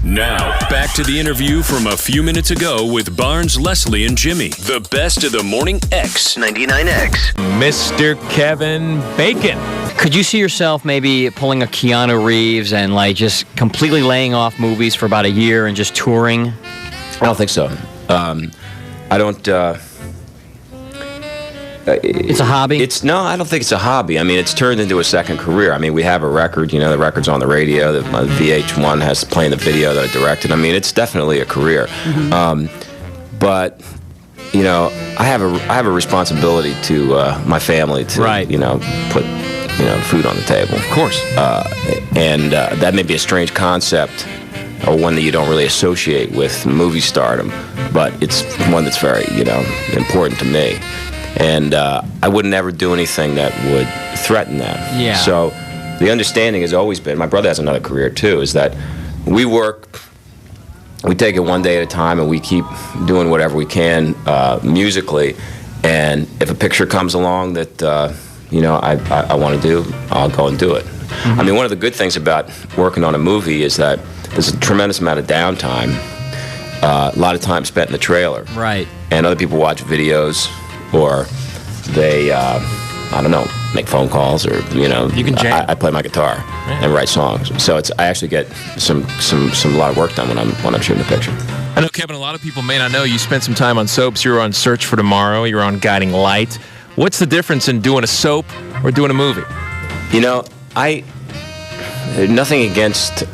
Now, back to the interview from a few minutes ago with Barnes, Leslie, and Jimmy. The best of the Morning X. 99X. Mr. Kevin Bacon. Could you see yourself maybe pulling a Keanu Reeves and like just completely laying off movies for about a year and just touring? I don't think so. I don't... It's a hobby? No, I don't think it's a hobby. I mean, it's turned into a second career. I mean, we have a record, you know, the record's on the radio, the VH1 has playing the video that I directed. I mean, it's definitely a career. But, you know, I have a responsibility to my family to, you know, put, you know, food on the table. Of course. And that may be a strange concept, or one that you don't really associate with movie stardom, but it's one that's very, you know, important to me. And I would never do anything that would threaten that. Yeah. So the understanding has always been, my brother has another career too, is that we work, we take it one day at a time, and we keep doing whatever we can musically. And if a picture comes along that you know I want to do, I'll go and do it. I mean, one of the good things about working on a movie is that there's a tremendous amount of downtime, a lot of time spent in the trailer. Right. And other people watch videos, or they, I don't know, make phone calls, or, you know, you can jam. I play my guitar and write songs. So I actually get some lot of work done when I'm shooting a picture. I know, Kevin, a lot of people may not know you spent some time on soaps. You were on Search for Tomorrow. You were on Guiding Light. What's the difference in doing a soap or doing a movie? You know, nothing against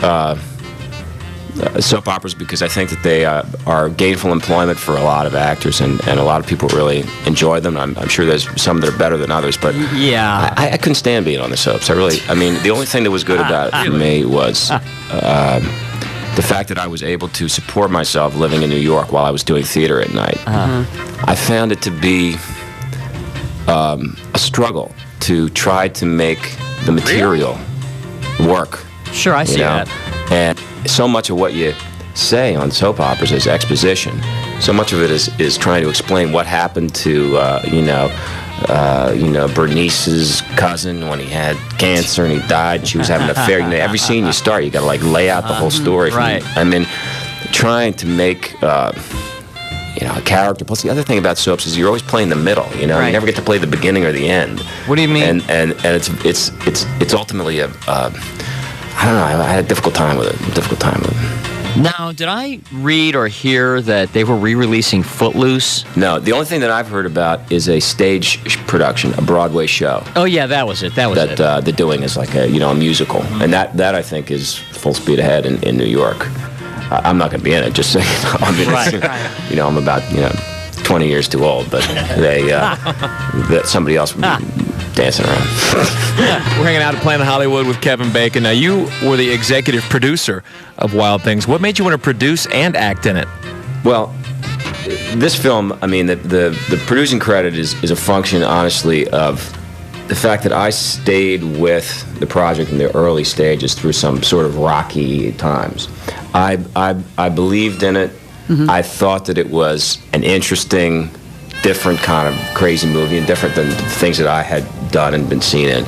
soap operas, because I think that they are gainful employment for a lot of actors, and a lot of people really enjoy them. I'm sure there's some that are better than others, but yeah, I couldn't stand being on the soaps. I mean, the only thing that was good about it for me was the fact that I was able to support myself living in New York while I was doing theater at night. I found it to be a struggle to try to make the material work. Sure, I see that. And so much of what you say on soap operas is exposition. So much of it is trying to explain what happened to Bernice's cousin when he had cancer and he died and she was having an affair. You know, every scene you start, you got to like lay out the whole story. Right. I mean, trying to make a character. Plus, the other thing about soaps is you're always playing the middle. You know, you never get to play the beginning or the end. What do you mean? And it's ultimately a I don't know. I had a difficult time with it. Now, did I read or hear that they were re-releasing Footloose? No, the only thing that I've heard about is a stage production, a Broadway show. Oh yeah, that was it. That they're doing as like a musical, and that I think is full speed ahead in New York. I'm not going to be in it, just so you know. I mean, you know, I'm about 20 years too old, but that somebody else would be dancing around. We're hanging out at Planet Hollywood with Kevin Bacon. Now, you were the executive producer of Wild Things. What made you want to produce and act in it? Well, this film, I mean, the producing credit is a function, honestly, of the fact that I stayed with the project in the early stages through some sort of rocky times. I believed in it. I thought that it was an interesting, different kind of crazy movie, and different than the things that I had done and been seen in.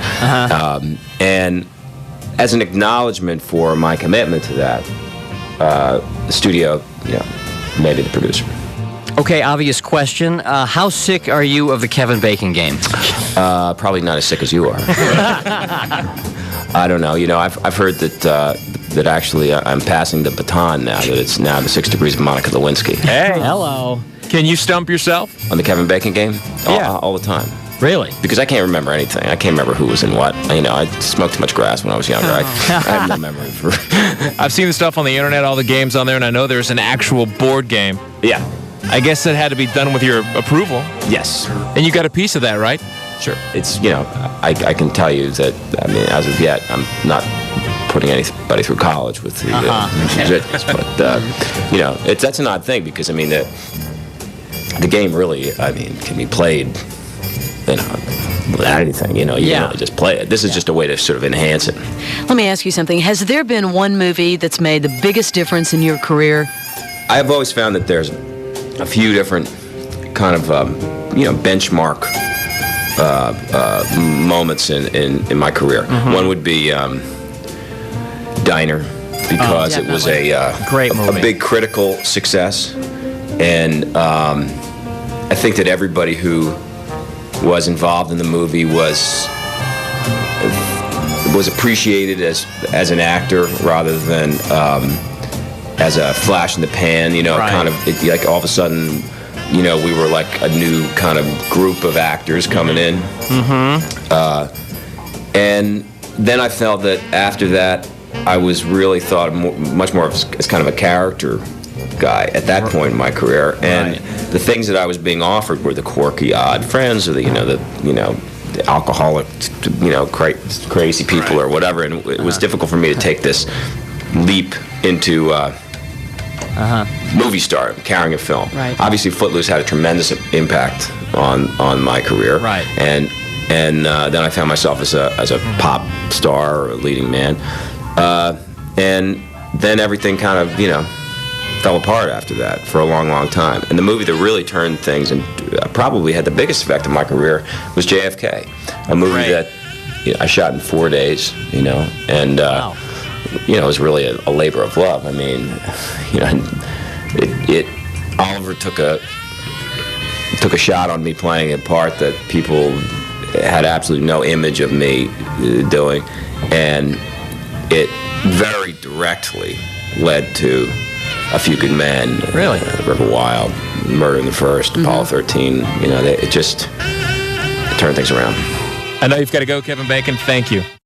And as an acknowledgement for my commitment to that, the studio, made me the producer. Okay, obvious question. How sick are you of the Kevin Bacon game? Probably not as sick as you are. I don't know. You know, I've heard that actually I'm passing the baton now. That it's now the 6 Degrees of Monica Lewinsky. Hey, hello. Can you stump yourself on the Kevin Bacon game? Yeah, all the time. Really? Because I can't remember anything. I can't remember who was in what. You know, I smoked too much grass when I was younger. I have no memory for. I've seen the stuff on the internet, all the games on there, and I know there's an actual board game. Yeah. I guess that had to be done with your approval. Yes. And you got a piece of that, right? Sure. It's, I can tell you that, I mean, as of yet, I'm not putting anybody through college with the but, that's an odd thing, because, I mean, the game really, I mean, can be played, without anything, you don't really just play it. This is just a way to sort of enhance it. Let me ask you something. Has there been one movie that's made the biggest difference in your career? I've always found that there's a few different kind of, benchmark moments in my career. One would be Diner because it was a great movie. a big critical success, and I think that everybody who was involved in the movie was appreciated as an actor rather than as a flash in the pan. You know, kind of like all of a sudden, you know, we were like a new kind of group of actors coming in. And then I felt that after that, I was really thought of much more as kind of a character guy at that point in my career, and the things that I was being offered were the quirky, odd friends, or the alcoholic, crazy people or whatever, and it was difficult for me to take this leap into movie star, carrying a film. Right. Obviously, Footloose had a tremendous impact on my career. Right. And then I found myself as a pop star or a leading man, and then everything kind of fell apart after that for a long, long time. And the movie that really turned things and probably had the biggest effect on my career was JFK, a movie that I shot in 4 days, and it was really a labor of love. I mean, Oliver took a shot on me playing a part that people had absolutely no image of me doing, and it very directly led to A Few Good Men, Really? River Wild, Murder in the First, Apollo 13. It just turned things around. I know you've got to go, Kevin Bacon. Thank you.